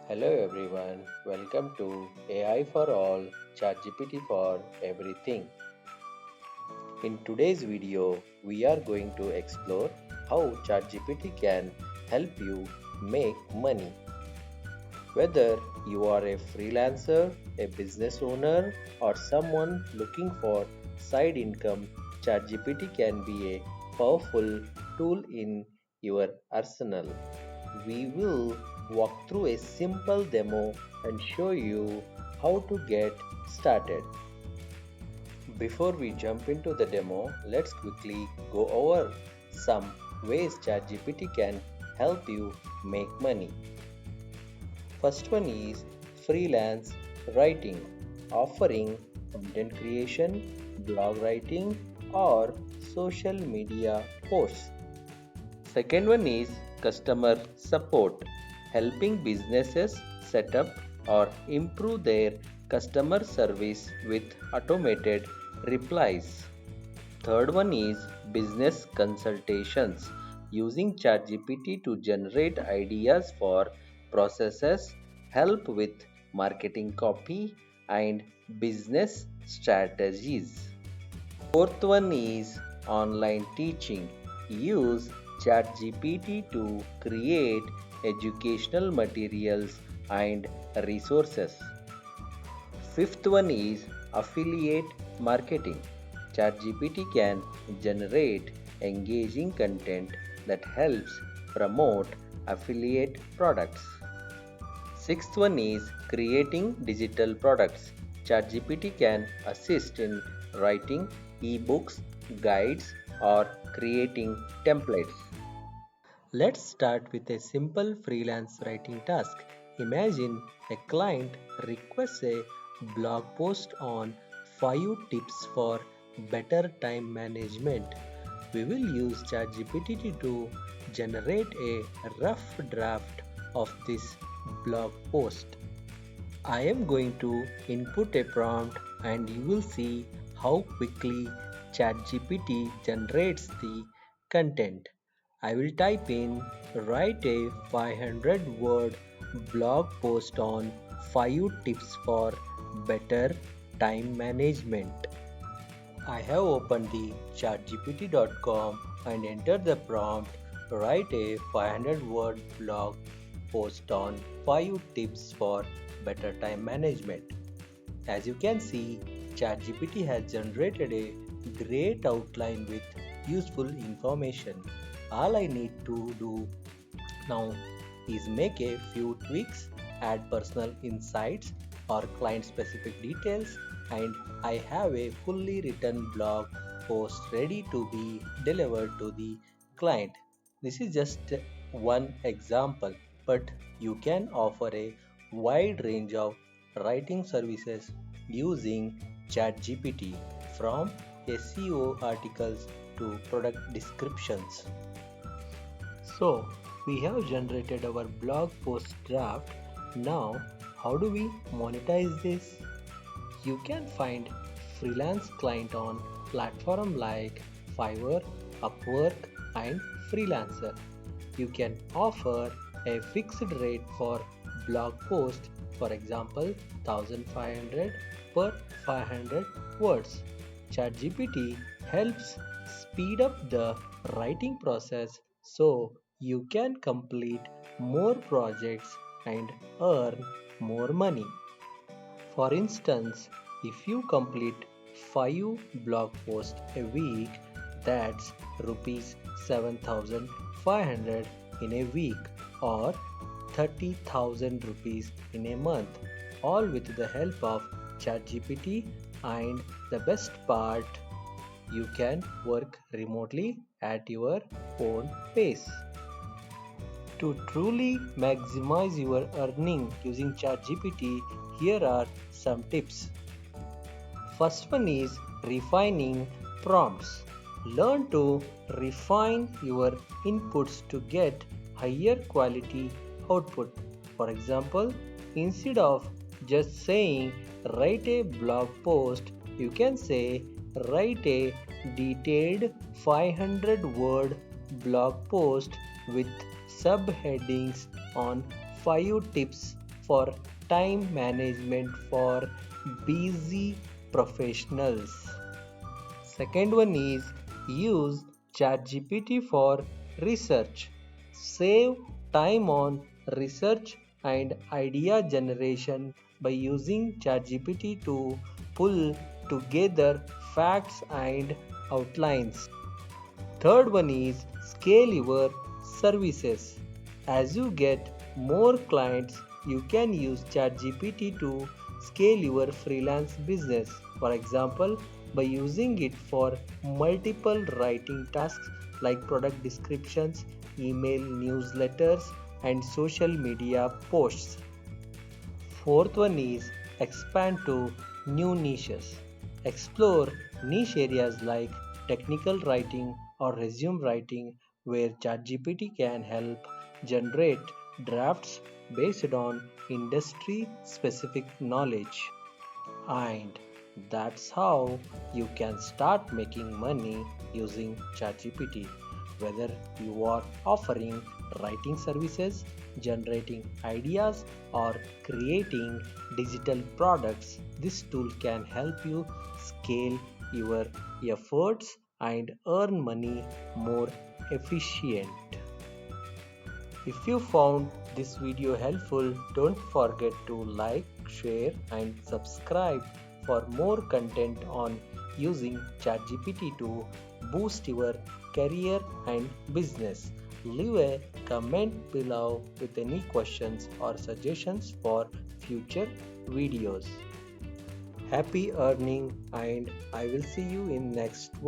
Hello everyone, welcome to AI for All, ChatGPT for Everything. In today's video, we are going to explore how ChatGPT can help you make money. Whether you are a freelancer, a business owner, or someone looking for side income, ChatGPT can be a powerful tool in your arsenal. We will walk through a simple demo and show you how to get started. Before we jump into the demo, let's quickly go over some ways ChatGPT can help you make money. First one is freelance writing, offering content creation, blog writing, or social media posts. Second one is customer support, helping businesses set up or improve their customer service with automated replies. Third one is business consultations, using ChatGPT to generate ideas for processes, help with marketing copy, and business strategies. Fourth one is online teaching. Use ChatGPT to create educational materials and resources. Fifth one is affiliate marketing. ChatGPT can generate engaging content that helps promote affiliate products. Sixth one is creating digital products. ChatGPT can assist in writing ebooks, guides, or creating templates. Let's start with a simple freelance writing task. Imagine a client requests a blog post on 5 tips for better time management. We will use ChatGPT to generate a rough draft of this blog post. I am going to input a prompt and you will see how quickly ChatGPT generates the content. I will type in write a 500 word blog post on 5 tips for better time management. I have opened the chatgpt.com and entered the prompt write a 500 word blog post on 5 tips for better time management. As you can see, ChatGPT has generated a great outline with useful information. All I need to do now is make a few tweaks, add personal insights or client specific details, and I have a fully written blog post ready to be delivered to the client. This is just one example, but you can offer a wide range of writing services using ChatGPT, from SEO articles to product descriptions. So, we have generated our blog post draft. Now, how do we monetize this? You can find freelance client on platforms like Fiverr, Upwork, and Freelancer. You can offer a fixed rate for blog post, for example, 1500 per 500 words. ChatGPT helps speed up the writing process so you can complete more projects and earn more money. For instance, if you complete 5 blog posts a week, that's rupees 7500 in a week or 30,000 rupees in a month, all with the help of ChatGPT. And the best part, you can work remotely at your own pace. To truly maximize your earning using ChatGPT, here are some tips. First one is refining prompts. Learn to refine your inputs to get higher quality output. For example, instead of just saying write a blog post, you can say write a detailed 500 word blog post with subheadings on 5 tips for time management for busy professionals. Second one is use ChatGPT for research. Save time on research and idea generation by using ChatGPT to pull together facts and outlines. Third one is scale your services. As you get more clients, you can use ChatGPT to scale your freelance business. For example, by using it for multiple writing tasks like product descriptions, email newsletters, and social media posts. Fourth one is expand to new niches. Explore niche areas like technical writing or resume writing where ChatGPT can help generate drafts based on industry specific knowledge. And that's how you can start making money using ChatGPT. Whether you are offering writing services, generating ideas, or creating digital products, this tool can help you scale your efforts and earn money more efficient. If you found this video helpful, don't forget to like, share, and subscribe for more content on using ChatGPT to boost your career and business. Leave a comment below with any questions or suggestions for future videos. Happy earning, and I will see you in next one.